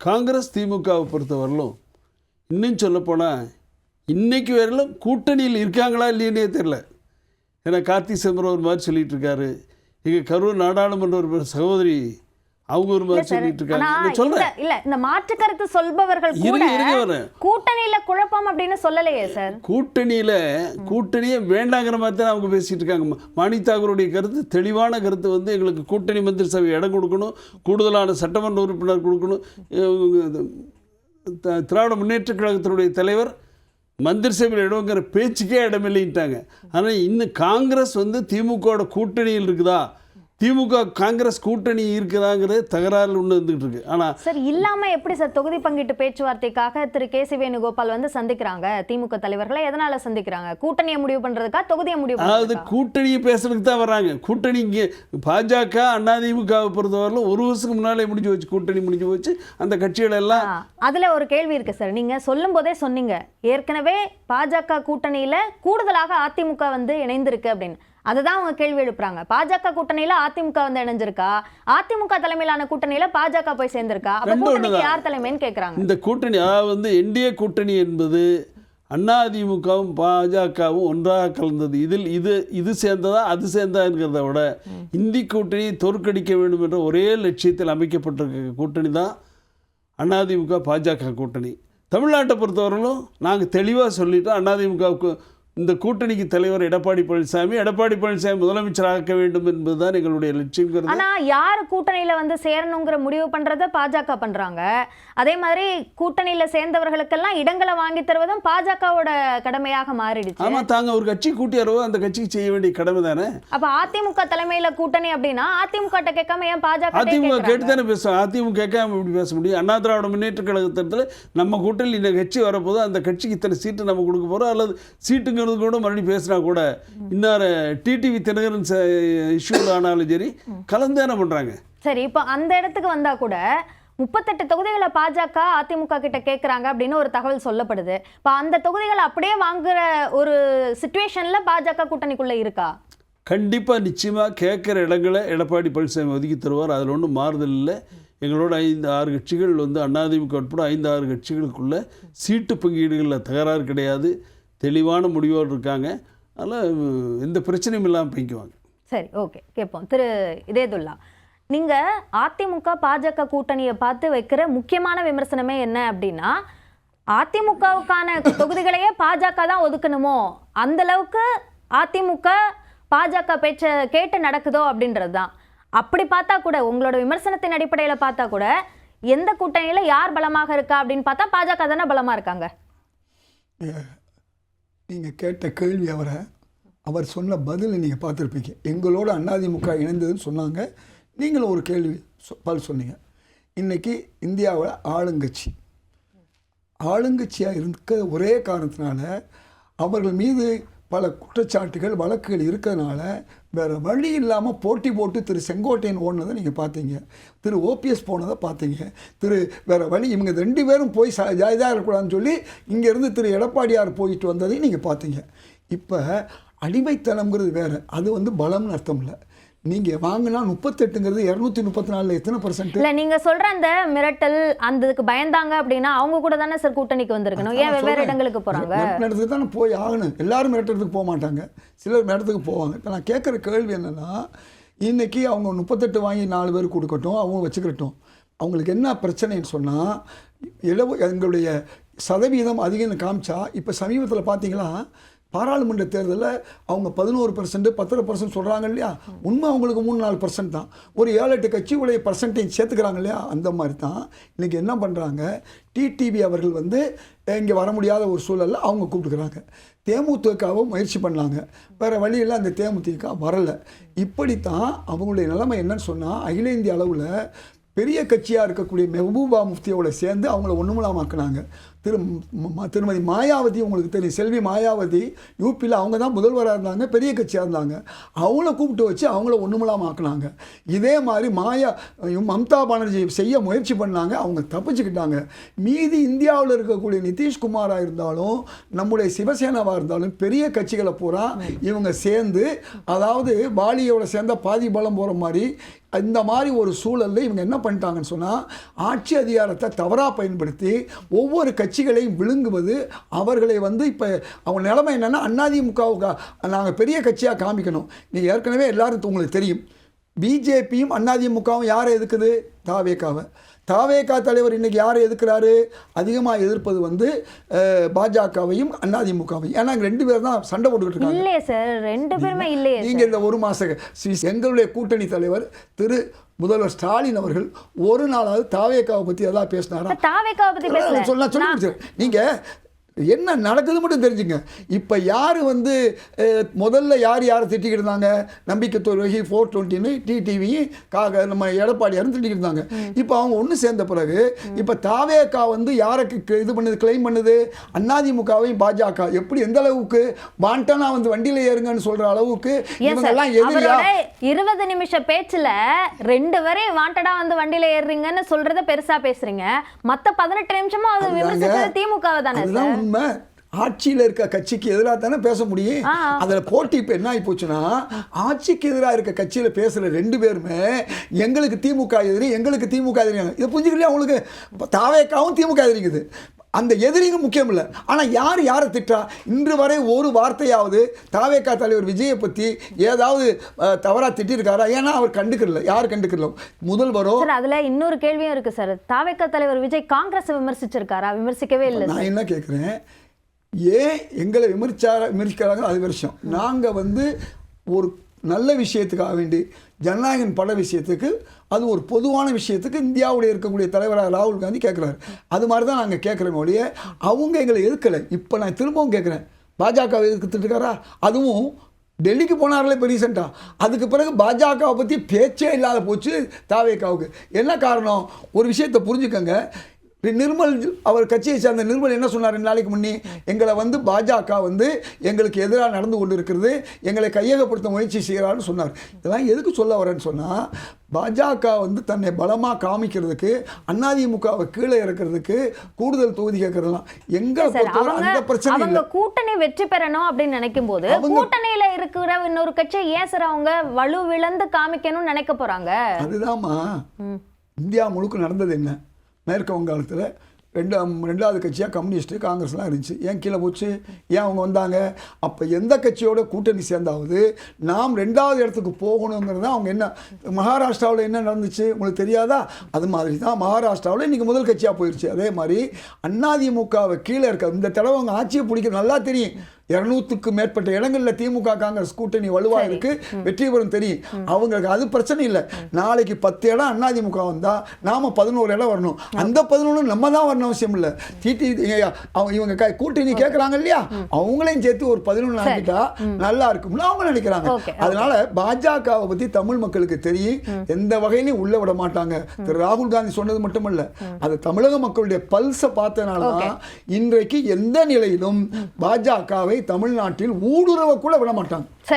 காங்கிரஸ் திமுகவை பொறுத்தவரையிலும் இன்னும் சொல்லப்போனால் இன்றைக்கி வரையிலும் கூட்டணியில் இருக்காங்களா இல்லைன்னே தெரில. ஏன்னா கார்த்தி சிதம்பரம் ஒரு மாதிரி சொல்லிகிட்டு இருக்காரு, எங்கள் கரூர் நாடாளுமன்ற ஒரு சகோதரி அவங்க ஒரு மாதிரி சொல்லிட்டு இருக்காங்க. சொல்றேன் இல்ல, இந்த மாற்று கருத்து சொல்பவர்கள் கூட கூட்டணியில குழப்பம் அப்படின்னு சொல்லலையே சார். கூட்டணியே வேண்டாங்கிற மாதிரி தான் அவங்க பேசிட்டு இருக்காங்க. மாணிக் தாகூருடைய கருத்து தெளிவான கருத்து வந்து எங்களுக்கு கூட்டணி மந்திரி சபை இடம் கொடுக்கணும், கூடுதலான சட்டமன்ற உறுப்பினர் கொடுக்கணும். திராவிட முன்னேற்ற கழகத்தினுடைய தலைவர் மந்திரி சபையில் இடங்கிற பேச்சுக்கே இடமில்லைட்டாங்க. ஆனால் இன்னும் காங்கிரஸ் வந்து திமுகவோட கூட்டணியில் இருக்குதா, திமுக காங்கிரஸ் கூட்டணி இருக்குதாங்கிறது தகராறு ஒன்று இருந்துகிட்டு இருக்கு. ஆனால் சார் இல்லாமல் எப்படி சார் தொகுதி பங்கீட்டு பேச்சுவார்த்தைக்காக திரு கேசி வேணுகோபால் வந்து சந்திக்கிறாங்க திமுக தலைவர்களை? எதனால சந்திக்கிறாங்க? கூட்டணியை முடிவு பண்ணுறதுக்கா, தொகுதியை முடிவு அதாவது கூட்டணியை பேசுறதுக்கு தான் வர்றாங்க. கூட்டணி இங்கே பாஜக அதிமுகவை பொறுத்தவரையிலும் ஒரு வருஷத்துக்கு முன்னாலே முடிஞ்சு வச்சு, கூட்டணி முடிஞ்சு வச்சு அந்த கட்சிகள் எல்லாம். அதில் ஒரு கேள்வி இருக்குது சார். நீங்கள் சொல்லும் போதே சொன்னீங்க ஏற்கனவே பாஜக கூட்டணியில் கூடுதலாக அதிமுக வந்து இணைந்திருக்கு அப்படின்னு. அதுதான் அவங்க கேள்வி எழுப்புறாங்க. பாஜக கூட்டணியில அதிமுக வந்து இணைஞ்சிருக்கா, அதிமுக தலைமையிலான கூட்டணியில பாஜக போய் சேர்ந்திருக்கா, அப்ப கூட்டணிக்கு யார் தலைமைன்னு கேட்கறாங்க. இந்த கூட்டணி அதாவது வந்து என்டிஏ கூட்டணி என்பது அதிமுகவும் பாஜகவும் ஒன்றாக கலந்தது. இதில் இது சேர்ந்ததா அது சேர்ந்ததாங்கிறத விட இந்தி கூட்டணியை தோற்கடிக்க வேண்டும் என்ற ஒரே லட்சியத்தில் அமைக்கப்பட்டிருக்க கூட்டணி தான் அதிமுக பாஜக கூட்டணி. தமிழ்நாட்டை பொறுத்தவரையிலும் நாங்கள் தெளிவாக சொல்லிட்டோம், அதிமுகவுக்கு இந்த கூட்டணிக்கு தலைவர் எடப்பாடி பழனிசாமி முதலமைச்சராக வேண்டும் என்பதுதான் எங்களுடைய லட்சியம். ஆனா யார் கூட்டணியில வந்து சேரணுங்கிற முடிவு பண்றத பாஜக பண்றாங்க. அதே மாதிரி கூட்டணியில சேர்ந்தவர்களுக்கெல்லாம் இடங்களை வாங்கி தருவதும் பாஜகவோட கடமையாக மாறிடுச்சு. ஆமா, தாங்க ஒரு கட்சி கூட்டியாரோ அந்த கட்சிக்கு செய்ய வேண்டிய கடமை தானே. அப்ப அதிமுக தலைமையில கூட்டணி அப்படின்னா அதிமுக கேட்காம ஏன் பாஜக? அதிமுக கேட்டு தானே பேசுவோம். அதிமுக கேட்காம இப்படி பேச முடியும்? அண்ணா திராவிட முன்னேற்ற கழகத்தில் நம்ம கூட்டணி இந்த கட்சி வரப்போது அந்த கட்சிக்கு இத்தனை சீட்டு நம்ம கொடுக்க போறோம், அல்லது சீட்டுங்க கூட மறுபடியும் பேசினா கூட இன்னொரு டிடிவி தினகரன் இஷ்யூ ஆனாலும் சரி கலந்து என்ன பண்றாங்க. சரி, இப்போ அந்த இடத்துக்கு வந்தா கூட 38 தொகுதிகளை பாஜக அதிமுக கிட்ட கேட்குறாங்க அப்படின்னு ஒரு தகவல் சொல்லப்படுது. இப்போ அந்த தொகுதிகளை அப்படியே வாங்குற ஒரு சிச்சுவேஷன்ல பாஜக கூட்டணிக்குள்ள இருக்கா? கண்டிப்பாக நிச்சயமாக கேட்குற இடங்களை எடப்பாடி பழனிசாமி ஒதுக்கி தருவார். அதில் ஒன்றும் மாறுதல் இல்லை. எங்களோட 5-6 கட்சிகள் வந்து அதிமுக உட்பட 5-6 கட்சிகளுக்குள்ள சீட்டு பங்கீடுகளில் தகராறு கிடையாது, தெளிவான முடிவோடு இருக்காங்க. அதனால் எந்த பிரச்சனையும் இல்லாமல் பங்கிக்குவாங்க. சரி, ஓகே, கேட்போம். திரு இதேதுல்லா, நீங்கள் அதிமுக பாஜக கூட்டணியை பார்த்து வைக்கிற முக்கியமான விமர்சனமே என்ன அப்படின்னா, அதிமுகவுக்கான தொகுதிகளையே பாஜக தான் ஒதுக்கணுமோ, அந்தளவுக்கு அதிமுக பாஜக பேச்சை கேட்டு நடக்குதோ அப்படின்றது தான். அப்படி பார்த்தா கூட உங்களோட விமர்சனத்தின் அடிப்படையில் பார்த்தா கூட எந்த கூட்டணியில் யார் பலமாக இருக்கா அப்படின்னு பார்த்தா பாஜக தானே பலமாக இருக்காங்க. நீங்கள் கேட்ட கேள்வி அவர் சொன்ன பதிலை நீங்கள் பார்த்துருப்பீங்க. எங்களோட அதிமுக இணைந்ததுன்னு சொன்னாங்க. நீங்களும் ஒரு கேள்வி சொன்னீங்க. இன்றைக்கி இந்தியாவில் ஆளுங்கட்சியாக இருக்க ஒரே காரணத்தினால அவர்கள் மீது பல குற்றச்சாட்டுகள் வழக்குகள் இருக்கிறதுனால வேறு வழி இல்லாமல் போட்டி போட்டு திரு செங்கோட்டையன் ஓடினதை நீங்கள் பார்த்தீங்க, திரு ஓபிஎஸ் போனதை பார்த்தீங்க. வேறு வழி இவங்க 2 பேரும் போய் ஜாயிதாக இருக்கக்கூடாதுன்னு சொல்லி இங்கேருந்து திரு எடப்பாடியார் போயிட்டு வந்ததையும் நீங்கள் பார்த்தீங்க. இப்போ அடிமைத்தனம்ங்கிறது வேறு, அது வந்து பலம்னு அர்த்தம் இல்லை. நீங்கள் வாங்கினா 38ங்கிறது 234 எத்தனை %? இல்லை, நீங்கள் சொல்கிற அந்த மிரட்டல் அந்ததுக்கு பயந்தாங்க அப்படின்னா அவங்க கூட தானே சார் கூட்டணிக்கு வந்திருக்கணும். ஏன் வெவ்வேறு இடங்களுக்கு போகிறாங்க? இடத்துக்கு தானே போய் ஆகணும். எல்லாரும் மிரட்டுறதுக்கு போக மாட்டாங்க, சிலர் மிரட்டுறதுக்கு போவாங்க. இப்போ நான் கேட்குற கேள்வி என்னென்னா, இன்றைக்கி அவங்க 38 வாங்கி 4 பேர் கொடுக்கட்டும், அவங்க வச்சுக்கிட்டோம். அவங்களுக்கு என்ன பிரச்சனைன்னு சொன்னால், எங்களுடைய சதவீதம் அதிகம்னு காமிச்சா, இப்போ சமீபத்தில் பார்த்தீங்களா பாராளுமன்ற தேர்தலில் அவங்க 11%, 10% சொல்கிறாங்க இல்லையா? உண்மை அவங்களுக்கு 3-4% தான். ஒரு 7-8 கட்சியுடைய பர்சன்டேஜ் சேர்த்துக்கிறாங்க இல்லையா? அந்த மாதிரி தான் இன்றைக்கி என்ன பண்ணுறாங்க, டிடிவி அவர்கள் வந்து இங்கே வர முடியாத ஒரு சூழலில் அவங்க கூப்பிட்டுக்கிறாங்க. தேமுதிகவும் முயற்சி பண்ணாங்க, வேறு வழியில் அந்த தேமுதிக வரலை. இப்படித்தான் அவங்களுடைய நிலைமை என்னன்னு சொன்னால், அகில இந்திய அளவில் பெரிய கட்சியாக இருக்கக்கூடிய மெஹபூபா முஃப்தியோட சேர்ந்து அவங்கள ஒன்றுமுலாமாக்குனாங்க. திருமதி மாயாவதி, உங்களுக்கு தெரியும், செல்வி மாயாவதி யூபியில் அவங்க தான் முதல்வராக இருந்தாங்க, பெரிய கட்சியாக இருந்தாங்க. அவங்கள கூப்பிட்டு வச்சு அவங்கள ஒன்றுமுலாமாக்குனாங்க. இதே மாதிரி மம்தா பானர்ஜி செய்ய முயற்சி பண்ணாங்க, அவங்க தப்பிச்சுக்கிட்டாங்க. மீதி இந்தியாவில் இருக்கக்கூடிய நிதிஷ்குமாராக இருந்தாலும் நம்முடைய சிவசேனாவாக இருந்தாலும் பெரிய கட்சிகளை பூரா இவங்க சேர்ந்து, அதாவது பாலியோட சேர்ந்த பாதி பலம் போகிற மாதிரி இந்த மாதிரி ஒரு சூழலில் இவங்க என்ன பண்ணிட்டாங்கன்னு சொன்னால் ஆட்சி அதிகாரத்தை தவறாக பயன்படுத்தி ஒவ்வொரு கட்சிகளையும் விழுங்குவது, அவர்களை வந்து இப்போ அவங்க நிலைமை என்னென்னா அதிமுகவுக்கு நாங்கள் பெரிய கட்சியாக காமிக்கணும். நீங்கள் ஏற்கனவே எல்லாரும் உங்களுக்கு தெரியும், பிஜேபியும் அதிமுகவும் யாரை எதுக்குது? தாவேகாவை. தாவேகா தலைவர் இன்றைக்கி யாரை எதுக்குறாரு? அதிகமாக எதிர்ப்பது வந்து பாஜகவையும் அதிமுகவையும். ஏன்னா ரெண்டு பேர் தான் சண்டை போட்டுக்கிட்டு இருக்காங்க. இல்லையே சார், ரெண்டு பேருமே இல்லையே. நீங்கள் இந்த ஒரு மாதம் எங்களுடைய கூட்டணி தலைவர் திரு முதல்வர் ஸ்டாலின் அவர்கள் ஒரு நாளாவது தாவேகாவை பற்றி எதாவது பேசினாரா? தாவேகாவை பற்றி பேசல. சொல்ல நீங்கள் என்ன நடக்குது மட்டும் தெரிஞ்சுங்க. இப்போ யார் வந்து முதல்ல யாரை திட்டிக்கிட்டு இருந்தாங்க? நம்பிக்கை துரோகி 420 டிடிவி நம்ம எடப்பாடியாரும் திட்டிக்கிட்டு இருந்தாங்க. இப்போ அவங்க ஒன்று சேர்ந்த பிறகு இப்போ தாவேகா வந்து யாருக்கு இது பண்ணுது, கிளைம் பண்ணுது? அதிமுகவையும் பாஜக. எப்படி எந்த அளவுக்கு வாண்டனா வந்து வண்டியில் ஏறுங்கன்னு சொல்ற அளவுக்கு இவங்கெல்லாம் எதிரியா? 20 நிமிஷ பேச்சுல 2 வரை வாண்டடா வந்து வண்டியில ஏறுறீங்கன்னு சொல்றத பெருசா பேசுறீங்க. மத்த 18 நிமிஷமும் அது விமர்சிக்கிறது திமுகவை தானே. ஆட்சியில் இருக்க கட்சிக்கு எதிராக தானே பேச முடியும். அதில் போட்டி இப்போ என்ன ஆகி போச்சுன்னா, ஆட்சிக்கு எதிராக இருக்க கட்சியில் பேசுகிற 2 பேருமே எங்களுக்கு திமுக எதிரி, எங்களுக்கு திமுக எதிரிங்க. இதை புரிஞ்சுக்கலையா உங்களுக்கு? தாவேகாவும் திமுக எதிரிங்குது. அந்த எதிரிங்க முக்கியம் இல்லை, ஆனால் யாரை திட்டா? இன்று வரை ஒரு வார்த்தையாவது தாவேகா தலைவர் விஜயை பற்றி ஏதாவது தவறாக திட்டிருக்காரா? ஏன்னா அவர் கண்டுக்கல. யார் கண்டுக்கல? முதல்வரோ. அதில் இன்னொரு கேள்வியும் இருக்கு சார். தாவேகா தலைவர் விஜய் காங்கிரஸ் விமர்சிச்சிருக்காரா? விமர்சிக்கவே இல்லை. நான் என்ன கேட்குறேன், ஏன் எங்களை விமர்சிக்கிறாங்க? அது விஷயம். நாங்கள் வந்து ஒரு நல்ல விஷயத்துக்காக வேண்டி, ஜனநாயகன் பட விஷயத்துக்கு, அது ஒரு பொதுவான விஷயத்துக்கு இந்தியாவுடைய இருக்கக்கூடிய தலைவராக ராகுல் காந்தி கேட்குறாரு. அது மாதிரி தான் நாங்கள் கேட்குறோம் ஒழிய அவங்க எங்களை எதிர்க்கலை. இப்போ நான் திரும்பவும் கேட்குறேன், பாஜக எதிர்த்துட்டு இருக்காரா? அதுவும் டெல்லிக்கு போனார்களே இப்போ ரீசெண்டாக. அதுக்கு பிறகு பாஜகவை பற்றி பேச்சே இல்லாத போச்சு தாவேகாவுக்கு. என்ன காரணம்? ஒரு விஷயத்தை புரிஞ்சுக்கங்க. நிர்மல் அவர் கட்சியை சேர்ந்த நிர்மல் என்ன சொன்னார் 2 நாளைக்கு முன்னே? எங்களை வந்து பாஜக வந்து எங்களுக்கு எதிராக நடந்து கொண்டு இருக்கிறது, எங்களை கையகப்படுத்த முயற்சி செய்கிறான்னு சொன்னார். இதெல்லாம் எதுக்கு சொல்ல வரேன்னு சொன்னால், பாஜக வந்து தன்னை பலமாக காமிக்கிறதுக்கு, அதிமுகவை கீழே இறக்கிறதுக்கு, கூடுதல் தொகுதி கேட்கறதுலாம் எங்க அந்த பிரச்சனை இல்லை. கூட்டணி வெற்றி பெறணும் அப்படின்னு நினைக்கும் போது கூட்டணியில இருக்கிற இன்னொரு கட்சி ஏன் சார் அவங்க வலு விழந்து காமிக்கணும்னு நினைக்க போறாங்க? அதுதான்மா இந்தியா முழுக்க நடந்தது. என்ன மேற்கு வங்காளத்தில் ரெண்டாவது கட்சியாக கம்யூனிஸ்ட்டு காங்கிரஸ்லாம் இருந்துச்சு. ஏன் கீழே போச்சு? ஏன் அவங்க வந்தாங்க? அப்போ எந்த கட்சியோட கூட்டணி சேர்ந்தாவது நாம் 2வது இடத்துக்கு போகணுங்கிறது அவங்க. என்ன மகாராஷ்டிராவில் என்ன நடந்துச்சு உங்களுக்கு தெரியாதா? அது மாதிரி தான் மகாராஷ்டிராவில் இன்றைக்கி முதல் கட்சியாக போயிடுச்சு. அதே மாதிரி அதிமுகவை கீழே இருக்க இந்த தடவை அவங்க ஆட்சியை பிடிக்க நல்லா தெரியும். 200க்கு மேற்பட்ட இடங்களில் திமுக காங்கிரஸ் கூட்டணி வலுவாக இருக்கு, வெற்றி பெறும் தெரியும் அவங்களுக்கு. அது பிரச்சனை இல்லை. நாளைக்கு 10 இடம் அதிமுக வந்தால் நாம 11 இடம் வரணும். அந்த 11 நம்ம தான் வரணும் அவசியம் இல்லை. இவங்க கூட்டணி கேட்குறாங்க இல்லையா, அவங்களையும் சேர்த்து ஒரு 11 ஆகிட்டா நல்லா இருக்கும்னு அவங்க நினைக்கிறாங்க. அதனால பாஜகவை பற்றி தமிழ் மக்களுக்கு தெரியும், எந்த வகையிலையும் உள்ள விட மாட்டாங்க. திரு ராகுல் காந்தி சொன்னது மட்டுமல்ல, அது தமிழக மக்களுடைய பல்ஸை பார்த்தனால தான் இன்றைக்கு எந்த நிலையிலும் பாஜகவை தமிழ்நாட்டில் ஊடுருவ கூட விட மாட்டாங்க.